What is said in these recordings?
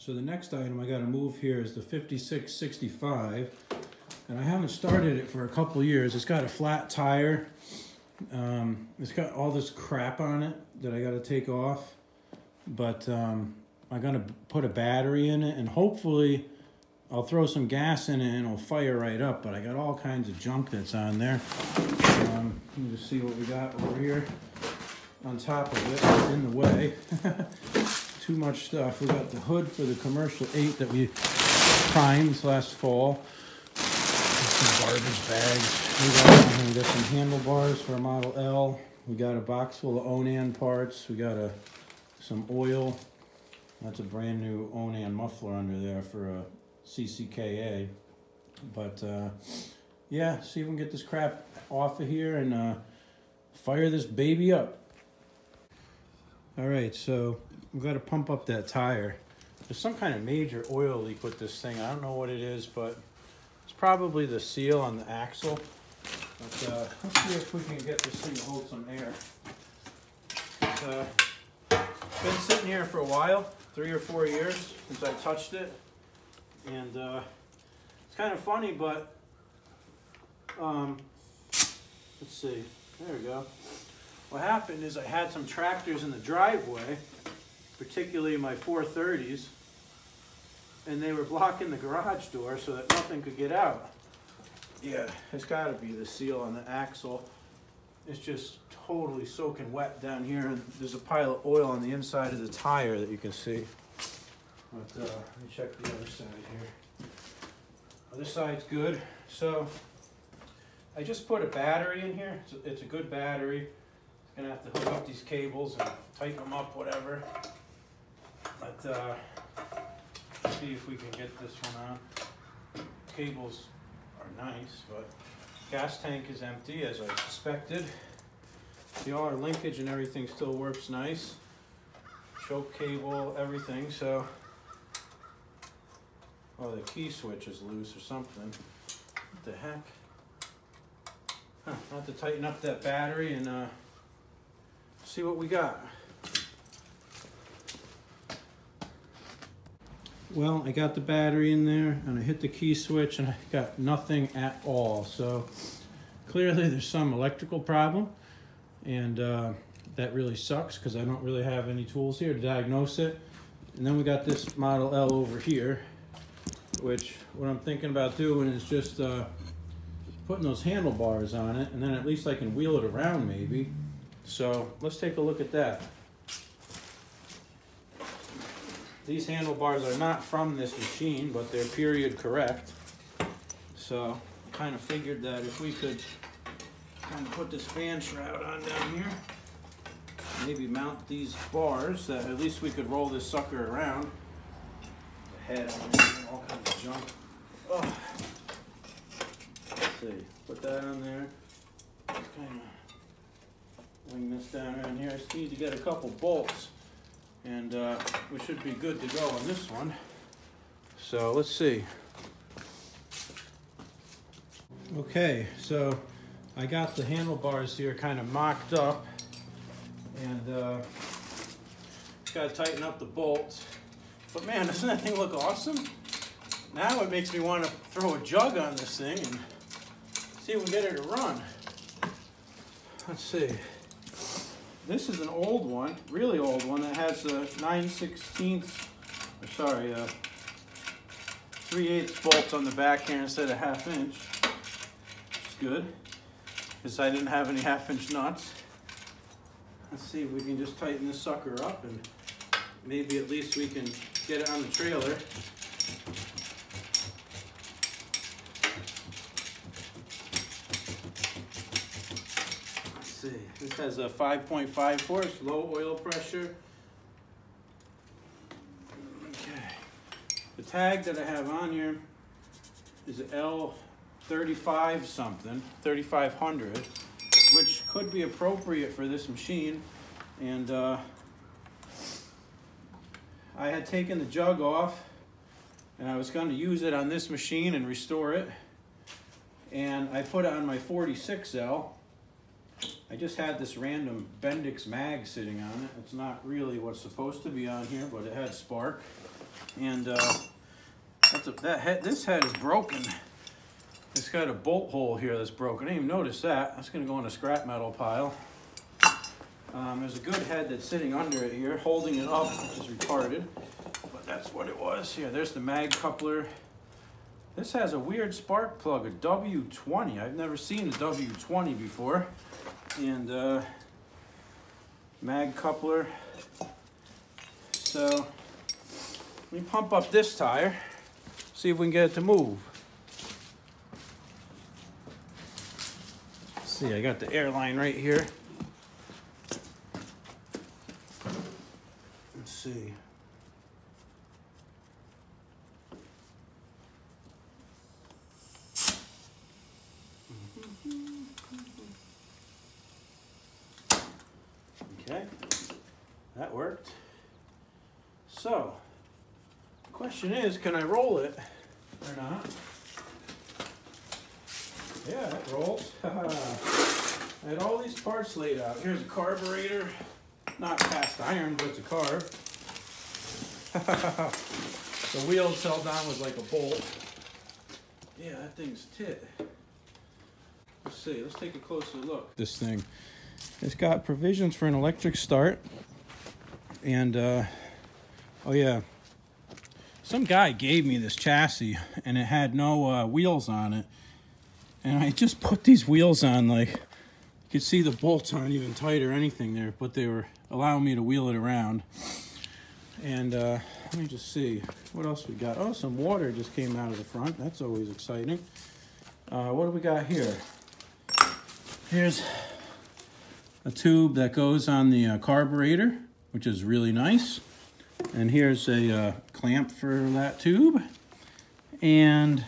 So the next item I got to move here is the 5665, and I haven't started it for a couple years. It's got a flat tire. It's got all this crap on it that I got to take off, but I'm gonna put a battery in it, and hopefully I'll throw some gas in it and it'll fire right up. But I got all kinds of junk that's on there. Let me just see what we got over here on top of it in the way. Too much stuff. We got the hood for the Commercial 8 that we primed last fall. Some garbage bags. We got some handlebars for a Model L. We got a box full of Onan parts. We got some oil. That's a brand new Onan muffler under there for a CCKA. But yeah, see if we can get this crap off of here and fire this baby up. All right, so we've got to pump up that tire. There's some kind of major oil leak with this thing. I don't know what it is, but it's probably the seal on the axle. But let's see if we can get this thing to hold some air. It's been sitting here for a while, 3 or 4 years since I touched it. And it's kind of funny, but let's see, there we go. What happened is I had some tractors in the driveway, particularly my 430s, and they were blocking the garage door so that nothing could get out. Yeah, it's got to be the seal on the axle. It's just totally soaking wet down here, and there's a pile of oil on the inside of the tire that you can see. But let me check the other side here. Other side's good. So I just put a battery in here. It's a good battery. Gonna have to hook up these cables and tighten them up, whatever. But see if we can get this one on. Cables are nice, but gas tank is empty as I suspected. See, all our linkage and everything still works nice. Choke cable, everything. So, oh, the key switch is loose or something. What the heck? Huh, I'll have to tighten up that battery and see what we got. Well, I got the battery in there and I hit the key switch and I got nothing at all. So clearly there's some electrical problem, and that really sucks because I don't really have any tools here to diagnose it. And then we got this Model L over here, which what I'm thinking about doing is just putting those handlebars on it, and then at least I can wheel it around maybe. So let's take a look at that. These handlebars are not from this machine, but they're period correct. So I kind of figured that if we could kind of put this fan shroud on down here, maybe mount these bars, that at least we could roll this sucker around. The head on there, all kinds of junk. Oh. Let's see, put that on there. Kind of wing this down around here. I just need to get a couple bolts, and we should be good to go on this one. So let's see. Okay, so I got the handlebars here kind of mocked up, and got to tighten up the bolts. But man, doesn't that thing look awesome? Now it makes me want to throw a jug on this thing and see if we can get it to run. Let's see. This is an old one, really old one, that has a 3/8 bolts on the back here instead of 1/2 inch. It's good, because I didn't have any 1/2 inch nuts. Let's see if we can just tighten this sucker up, and maybe at least we can get it on the trailer. See, this has a 5.5 force, low oil pressure. Okay. The tag that I have on here is L35 something, 3500, which could be appropriate for this machine. And I had taken the jug off, and I was going to use it on this machine and restore it. And I put it on my 46L. I just had this random Bendix mag sitting on it. It's not really what's supposed to be on here, but it had spark. And this head is broken. It's got a bolt hole here that's broken. I didn't even notice that. That's gonna go in a scrap metal pile. There's a good head that's sitting under it here, holding it up, which is retarded. But that's what it was. Here, there's the mag coupler. This has a weird spark plug, a W20. I've never seen a W20 before. And mag coupler. So let me pump up this tire, see if we can get it to move. Let's see, I got the airline right here. Let's see. Okay, that worked. So, the question is, can I roll it or not? Yeah, it rolls. I had all these parts laid out. Here's a carburetor, not cast iron, but it's a carb. The wheels held on with like a bolt. Yeah, that thing's tit. Let's see, let's take a closer look. This thing, it's got provisions for an electric start. And, oh yeah, some guy gave me this chassis and it had no wheels on it. And I just put these wheels on, like, you could see the bolts aren't even tight or anything there, but they were allowing me to wheel it around. And let me just see, what else we got? Oh, some water just came out of the front. That's always exciting. What do we got here? Here's a tube that goes on the carburetor, which is really nice. And here's a clamp for that tube. And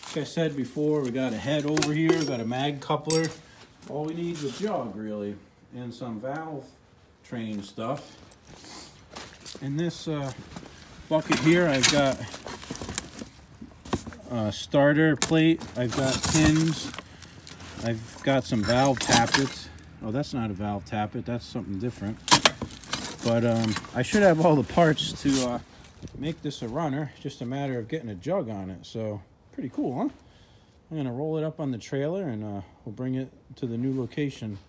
like I said before, we got a head over here, we got a mag coupler. All we need is a jug, really, and some valve train stuff. In this bucket here, I've got a starter plate, I've got pins, I've got some valve tappets. Oh, that's not a valve tappet, that's something different. But I should have all the parts to make this a runner. It's just a matter of getting a jug on it. So pretty cool, huh? I'm gonna roll it up on the trailer and we'll bring it to the new location.